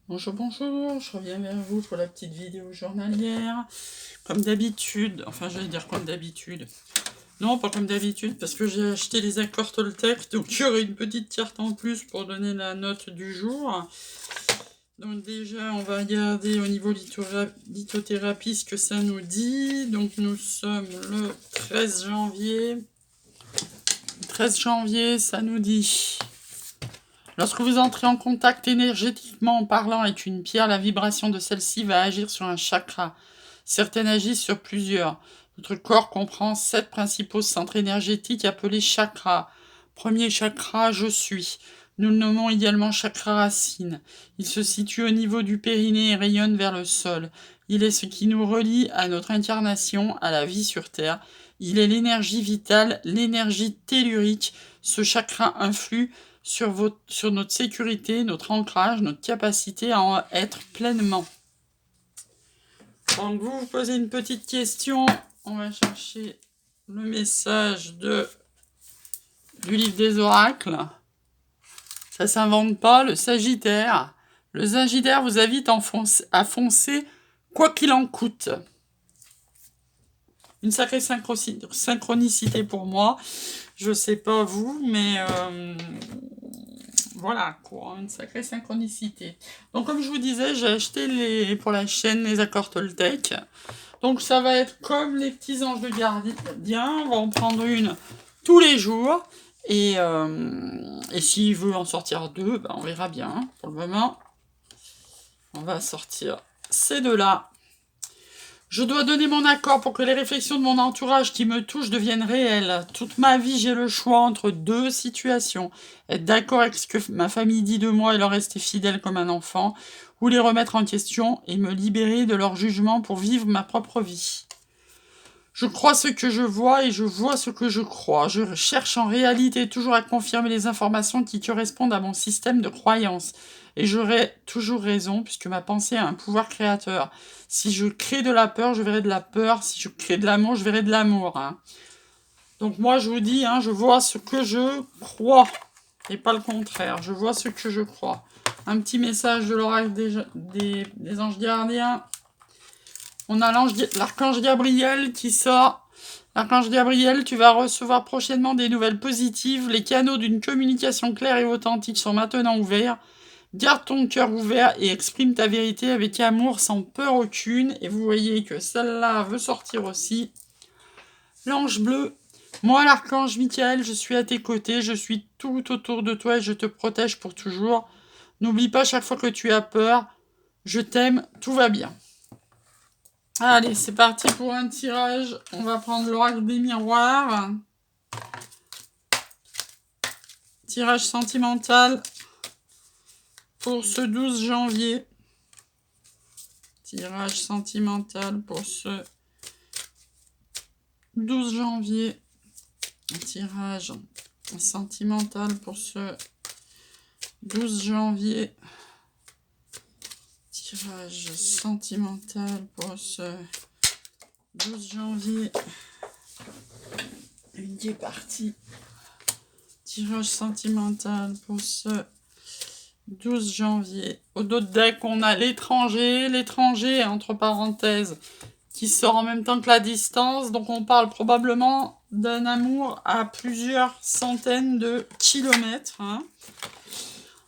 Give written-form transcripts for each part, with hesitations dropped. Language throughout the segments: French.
Bonjour, bonjour, je reviens vers vous pour la petite vidéo journalière. Comme d'habitude, enfin j'allais dire comme d'habitude. Non, pas comme d'habitude, parce que j'ai acheté les accords Toltec, donc il y aurait une petite carte en plus pour donner la note du jour. Donc déjà, on va regarder au niveau lithothérapie ce que ça nous dit. Donc nous sommes le 13 janvier. 13 janvier, ça nous dit... Lorsque vous entrez en contact énergétiquement en parlant avec une pierre, la vibration de celle-ci va agir sur un chakra. Certaines agissent sur plusieurs. Notre corps comprend 7 principaux centres énergétiques appelés chakras. Premier chakra, je suis. Nous le nommons également chakra racine. Il se situe au niveau du périnée et rayonne vers le sol. Il est ce qui nous relie à notre incarnation, à la vie sur Terre. Il est l'énergie vitale, l'énergie tellurique. Ce chakra influe sur notre sécurité, notre ancrage, notre capacité à en être pleinement. Donc vous posez une petite question, on va chercher le message du livre des oracles. Ça s'invente pas, le Sagittaire. Le Sagittaire vous invite à foncer quoi qu'il en coûte. Une sacrée synchronicité pour moi. Je sais pas vous, mais voilà, quoi, une sacrée synchronicité. Donc comme je vous disais, j'ai acheté pour la chaîne les accords Toltec. Donc ça va être comme les petits anges de gardien, on va en prendre une tous les jours. Et s'il veut en sortir deux, ben on verra bien. Pour le moment, on va sortir ces deux-là. Je dois donner mon accord pour que les réflexions de mon entourage qui me touchent deviennent réelles. Toute ma vie, j'ai le choix entre deux situations. Être d'accord avec ce que ma famille dit de moi et leur rester fidèle comme un enfant, ou les remettre en question et me libérer de leur jugement pour vivre ma propre vie. Je crois ce que je vois et je vois ce que je crois. Je cherche en réalité toujours à confirmer les informations qui correspondent à mon système de croyance. Et j'aurai toujours raison, puisque ma pensée a un pouvoir créateur. Si je crée de la peur, je verrai de la peur. Si je crée de l'amour, je verrai de l'amour. Donc moi, je vous dis, je vois ce que je crois, et pas le contraire. Je vois ce que je crois. Un petit message de l'oracle des anges gardiens. On a l'archange Gabriel qui sort. L'archange Gabriel, tu vas recevoir prochainement des nouvelles positives. Les canaux d'une communication claire et authentique sont maintenant ouverts. Garde ton cœur ouvert et exprime ta vérité avec amour, sans peur aucune. Et vous voyez que celle-là veut sortir aussi. L'ange bleu. Moi, l'archange Michael, je suis à tes côtés. Je suis tout autour de toi et je te protège pour toujours. N'oublie pas chaque fois que tu as peur. Je t'aime, tout va bien. Allez, c'est parti pour un tirage. On va prendre l'oracle des miroirs. Tirage sentimental pour ce 12 janvier. Tirage sentimental pour ce 12 janvier. Tirage sentimental pour ce 12 janvier. Tirage sentimental pour ce 12 janvier. Une qui est partie. Tirage sentimental pour ce 12 janvier. Au dos de deck, on a l'étranger, entre parenthèses, qui sort en même temps que la distance. Donc on parle probablement d'un amour à plusieurs centaines de kilomètres.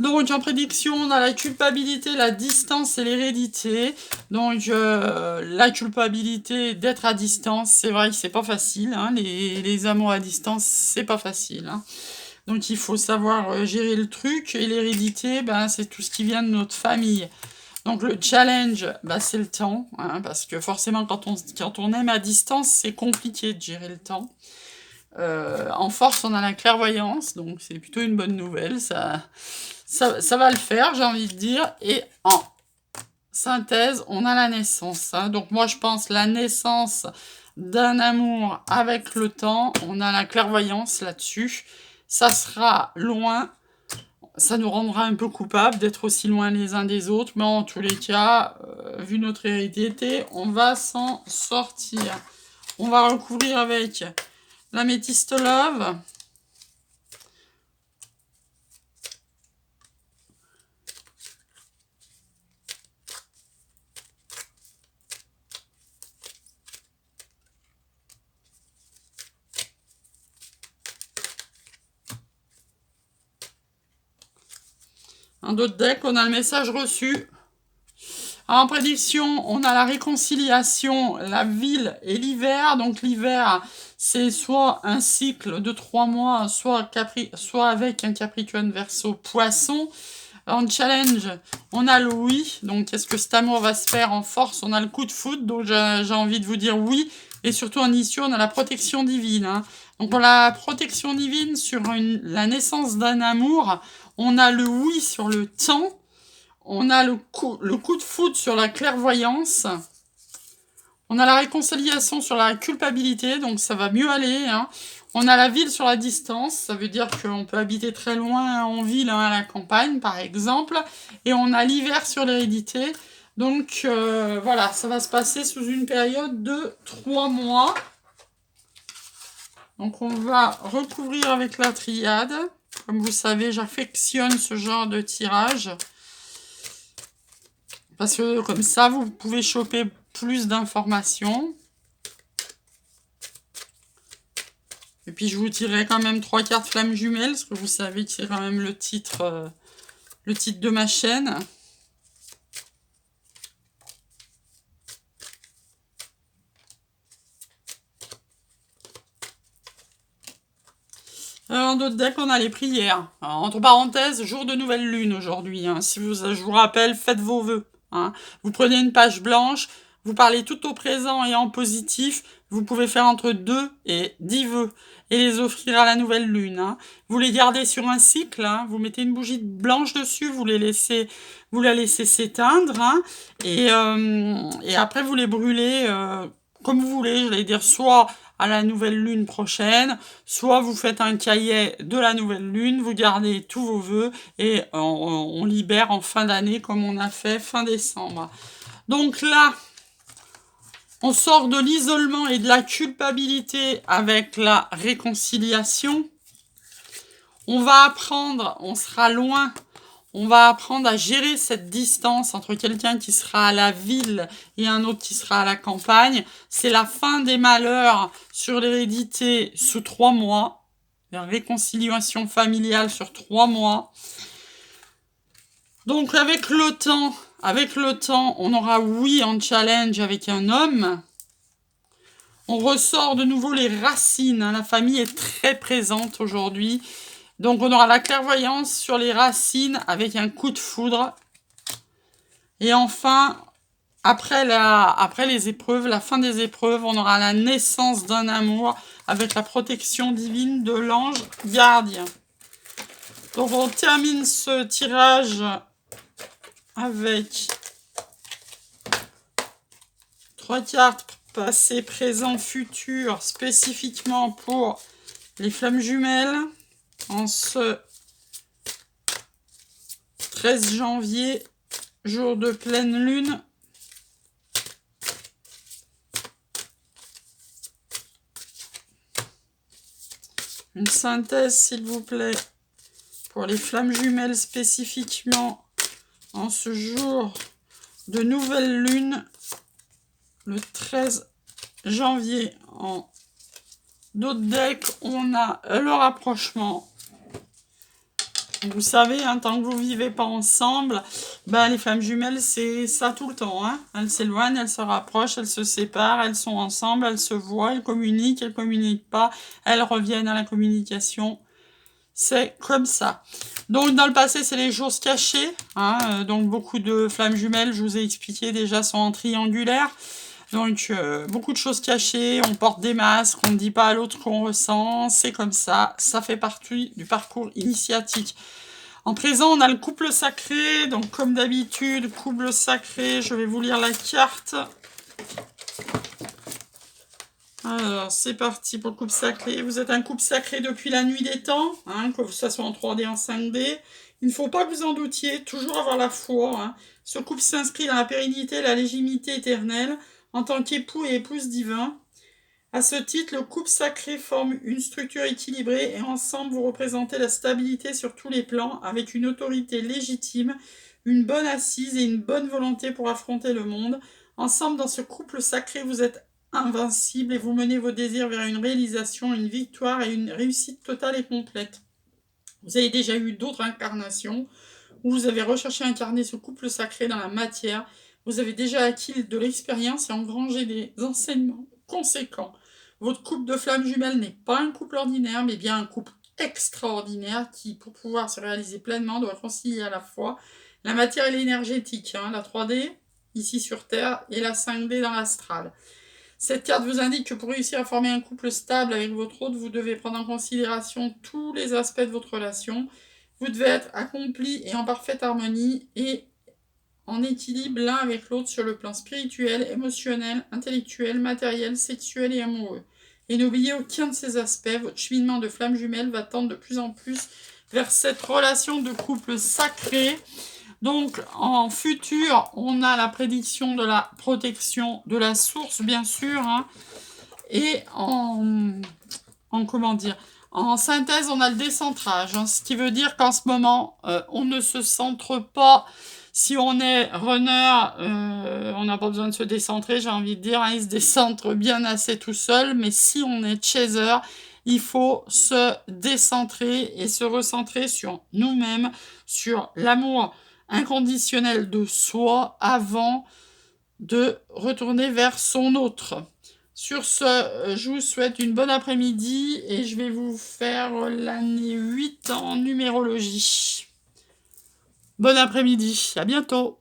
Donc en prédiction, on a la culpabilité, la distance et l'hérédité. Donc la culpabilité d'être à distance, c'est vrai que c'est pas facile. Les amours à distance, c'est pas facile. Donc il faut savoir gérer le truc. Et l'hérédité, c'est tout ce qui vient de notre famille. Donc le challenge, c'est le temps. Parce que forcément, quand on aime à distance, c'est compliqué de gérer le temps. En force, on a la clairvoyance. Donc c'est plutôt une bonne nouvelle. Ça va le faire, j'ai envie de dire. Et en synthèse, on a la naissance. Donc moi, je pense la naissance d'un amour avec le temps. On a la clairvoyance là-dessus. Ça sera loin. Ça nous rendra un peu coupables d'être aussi loin les uns des autres. Mais en tous les cas, vu notre hérédité, on va s'en sortir. On va recouvrir avec l'améthyste love. Un d'autres deck, on a le message reçu. En prédiction, on a la réconciliation, la ville et l'hiver. Donc l'hiver, c'est soit un cycle de 3 mois, soit avec un Capricorne Verseau Poisson. En challenge, on a le oui. Donc est-ce que cet amour va se faire en force? On a le coup de foudre, donc j'ai envie de vous dire oui. Et surtout en issue, on a la protection divine. Hein. Donc on a la protection divine sur la naissance d'un amour. On a le oui sur le temps. On a le coup de foudre sur la clairvoyance. On a la réconciliation sur la culpabilité, donc ça va mieux aller. Hein. On a la ville sur la distance, ça veut dire qu'on peut habiter très loin en ville, hein, à la campagne par exemple. Et on a l'hiver sur l'hérédité. Donc voilà, ça va se passer sous une période de 3 mois. Donc on va recouvrir avec la triade. Comme vous savez, j'affectionne ce genre de tirage. Parce que comme ça, vous pouvez choper plus d'informations. Et puis je vous tirerai quand même 3 cartes flammes jumelles, parce que vous savez que c'est quand même le titre de ma chaîne. En d'autres decks, on a les prières. Alors, entre parenthèses, jour de nouvelle lune aujourd'hui. Hein. Si je vous rappelle, faites vos vœux. Hein. Vous prenez une page blanche, vous parlez tout au présent et en positif. Vous pouvez faire entre 2 et 10 vœux et les offrir à la nouvelle lune. Hein. Vous les gardez sur un cycle. Hein. Vous mettez une bougie blanche dessus, vous la laissez s'éteindre. Hein. Et après, vous les brûlez comme vous voulez. J'allais dire soit à la nouvelle lune prochaine, soit vous faites un cahier de la nouvelle lune, vous gardez tous vos vœux et on libère en fin d'année comme on a fait fin décembre. Donc là, on sort de l'isolement et de la culpabilité avec la réconciliation. On va apprendre, on sera loin. On va apprendre à gérer cette distance entre quelqu'un qui sera à la ville et un autre qui sera à la campagne. C'est la fin des malheurs sur l'hérédité sous 3 mois. La réconciliation familiale sur 3 mois. Donc avec le temps, on aura oui en challenge avec un homme. On ressort de nouveau les racines. Hein. La famille est très présente aujourd'hui. Donc on aura la clairvoyance sur les racines avec un coup de foudre. Et enfin, après les épreuves, la fin des épreuves, on aura la naissance d'un amour avec la protection divine de l'ange gardien. Donc on termine ce tirage avec 3 cartes passé, présent, futur, spécifiquement pour les flammes jumelles. En ce 13 janvier, jour de pleine lune. Une synthèse, s'il vous plaît, pour les flammes jumelles spécifiquement en ce jour de nouvelle lune, le 13 janvier. En d'autres decks, on a le rapprochement. Vous savez, hein, tant que vous vivez pas ensemble, ben, les flammes jumelles, c'est ça tout le temps. Hein. Elles s'éloignent, elles se rapprochent, elles se séparent, elles sont ensemble, elles se voient, elles communiquent pas, elles reviennent à la communication. C'est comme ça. Donc, dans le passé, c'est les choses cachées. Hein. Donc, beaucoup de flammes jumelles, je vous ai expliqué déjà, sont en triangulaire. Donc, beaucoup de choses cachées, on porte des masques, on ne dit pas à l'autre qu'on ressent, c'est comme ça fait partie du parcours initiatique. En présent, on a le couple sacré, donc comme d'habitude, couple sacré, je vais vous lire la carte. Alors, c'est parti pour le couple sacré. Vous êtes un couple sacré depuis la nuit des temps, hein, que ce soit en 3D, en 5D. Il ne faut pas que vous en doutiez, toujours avoir la foi. Hein. Ce couple s'inscrit dans la pérennité et la légitimité éternelle en tant qu'époux et épouse divins. À ce titre, le couple sacré forme une structure équilibrée et ensemble vous représentez la stabilité sur tous les plans avec une autorité légitime, une bonne assise et une bonne volonté pour affronter le monde. Ensemble, dans ce couple sacré, vous êtes invincible et vous menez vos désirs vers une réalisation, une victoire et une réussite totale et complète. Vous avez déjà eu d'autres incarnations où vous avez recherché à incarner ce couple sacré dans la matière. Vous avez déjà acquis de l'expérience et engrangé des enseignements conséquents. Votre couple de flammes jumelles n'est pas un couple ordinaire, mais bien un couple extraordinaire qui, pour pouvoir se réaliser pleinement, doit concilier à la fois la matière et l'énergétique, la 3D ici sur Terre et la 5D dans l'astral. Cette carte vous indique que pour réussir à former un couple stable avec votre hôte, vous devez prendre en considération tous les aspects de votre relation. Vous devez être accompli et en parfaite harmonie et en équilibre l'un avec l'autre sur le plan spirituel, émotionnel, intellectuel, matériel, sexuel et amoureux. Et n'oubliez aucun de ces aspects, votre cheminement de flamme jumelle va tendre de plus en plus vers cette relation de couple sacré. Donc, en futur, on a la prédiction de la protection de la source, bien sûr, et comment dire, en synthèse, on a le décentrage, ce qui veut dire qu'en ce moment, on ne se centre pas. Si on est runner, on n'a pas besoin de se décentrer, j'ai envie de dire, il se décentre bien assez tout seul, mais si on est chaser, il faut se décentrer et se recentrer sur nous-mêmes, sur l'amour inconditionnel de soi avant de retourner vers son autre. Sur ce, je vous souhaite une bonne après-midi et je vais vous faire l'année 8 en numérologie. Bon après-midi, à bientôt.